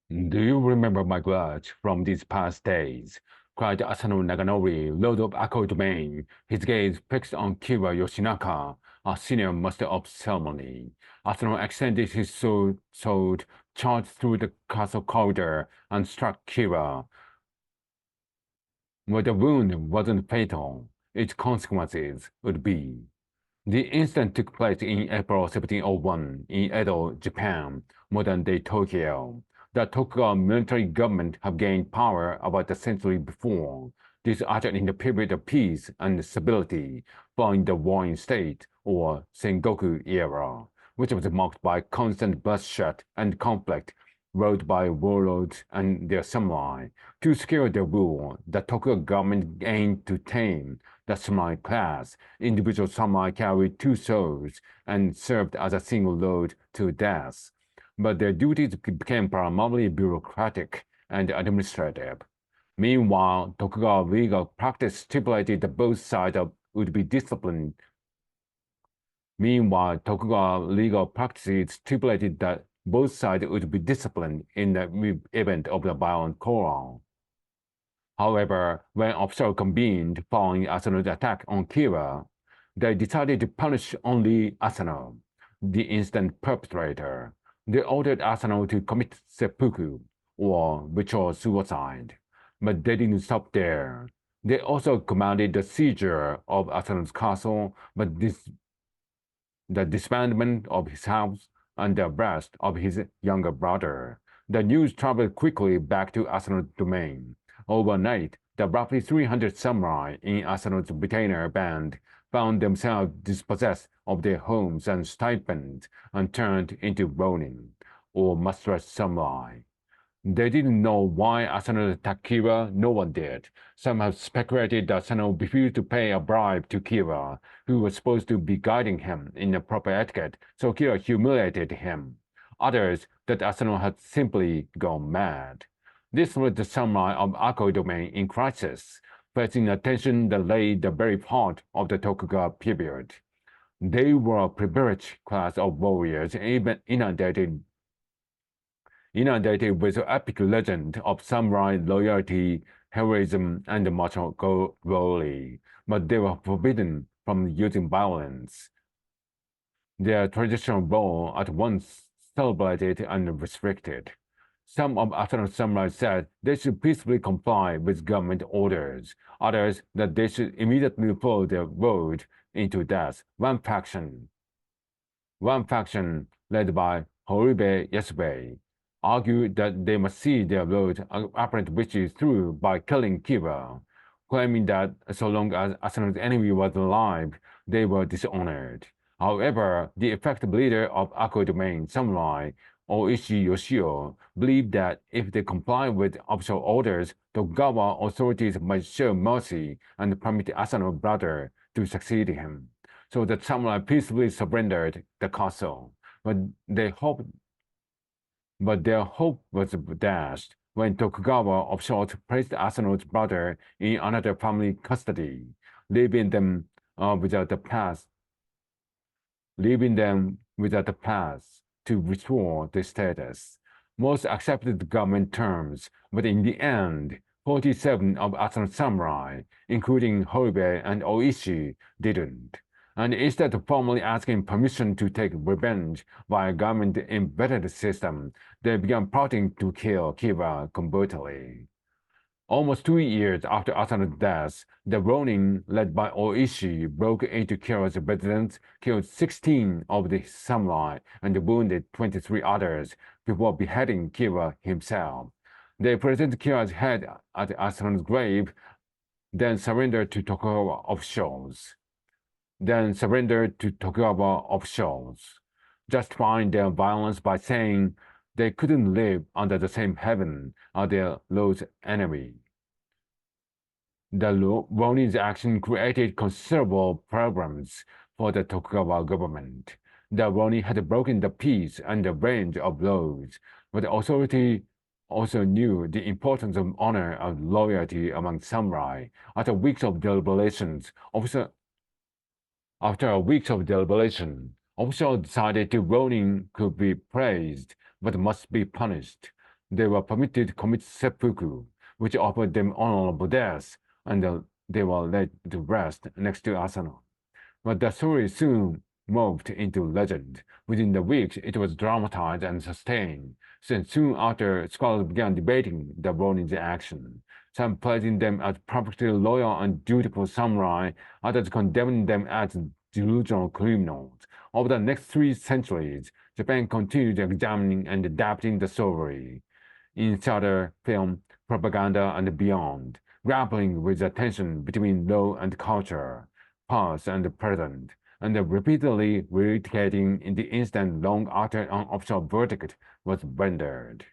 Do you remember my grudge from these past days? Cried Asano Naganori, Lord of Ako Domain, his gaze fixed on Kira Yoshinaka, our senior master of ceremony. Asano extended his sword, charged through the castle corridor, and struck Kira. But the wound wasn't fatal. Its consequences would be. The incident took place in April 1701 in Edo, Japan, modern-day Tokyo. The Tokugawa military government had gained power about a century before. This ushered in the period of peace and stability following the warring state, or Sengoku era, which was marked by constant bloodshed and conflict ruled by warlords and their samurai. To secure their rule, the Tokugawa government aimed to tame the samurai class. Individual samurai carried two swords and served as a single load to death. But their duties became primarily bureaucratic and administrative. Meanwhile, Tokugawa legal practice stipulated that both sides would be disciplined. Meanwhile, Tokugawa legal practices stipulated that both sides would be disciplined in the event of a violent quarrel. However, when officials convened following Asano's attack on Kira, they decided to punish only Asano, the incident perpetrator. They ordered Asano to commit seppuku, or ritual suicide. But they didn't stop there. They also commanded the seizure of Asano's castle, but the disbandment of his house, and the arrest of his younger brother. The news traveled quickly back to Asano's domain. Overnight, the roughly 300 samurai in Asano's retainer band found themselves dispossessed of their homes and stipends and turned into Ronin, or master samurai. They didn't know why Asano attacked Kira, no one did. Some have speculated that Asano refused to pay a bribe to Kira, who was supposed to be guiding him in the proper etiquette, so Kira humiliated him. Others that Asano had simply gone mad. This was the samurai of Ako domain in crisis, facing a tension that lay the very heart of the Tokugawa period. They were a privileged class of warriors inundated with the epic legend of samurai loyalty, heroism, and martial glory, but they were forbidden from using violence. Their traditional role at once celebrated and restricted. Some of Asano's samurai said they should peacefully comply with government orders, others that they should immediately follow their road into death. One faction led by Horibe Yasube, argued that they must see their road apparent wishes through by killing Kira, claiming that so long as Asano's enemy was alive, they were dishonored. However, the effective leader of Ako domain, samurai, Oishi Yoshio, believed that if they complied with official orders, Tokugawa authorities might show mercy and permit Asano's brother to succeed him. So the samurai peacefully surrendered the castle, but their hope was dashed when Tokugawa officials placed Asano's brother in another family custody, leaving them without the path to restore the status. Most accepted the government terms, but in the end, 47 of Asano's samurai, including Horibe and Oishi, didn't. And instead of formally asking permission to take revenge via a government-embedded system, they began plotting to kill Kira covertly. Almost 2 years after Asano's death, the Ronin, led by Oishi, broke into Kira's residence, killed 16 of the samurai, and wounded 23 others before beheading Kira himself. They presented Kira's head at Asano's grave, then surrendered to Tokugawa officials, justifying their violence by saying they couldn't live under the same heaven as their lord's enemy. The Ronin's action created considerable problems for the Tokugawa government. The Ronin had broken the peace and the range of laws, but the authority also knew the importance of honor and loyalty among samurai. After weeks of deliberation, officials decided the Ronin could be praised, but must be punished. they were permitted to commit seppuku, which offered them honorable deaths, and they were laid to rest next to Asano. But the story soon moved into legend. Within the weeks, it was dramatized and sustained. Since soon after, scholars began debating the Ronin's action, some praising them as perfectly loyal and dutiful samurai, others condemning them as delusional criminals. Over the next 3 centuries, Japan continued examining and adapting the story in theater, film, propaganda, and beyond, grappling with the tension between law and culture, past and present, and repeatedly reiterating in the instant long after an official verdict was rendered.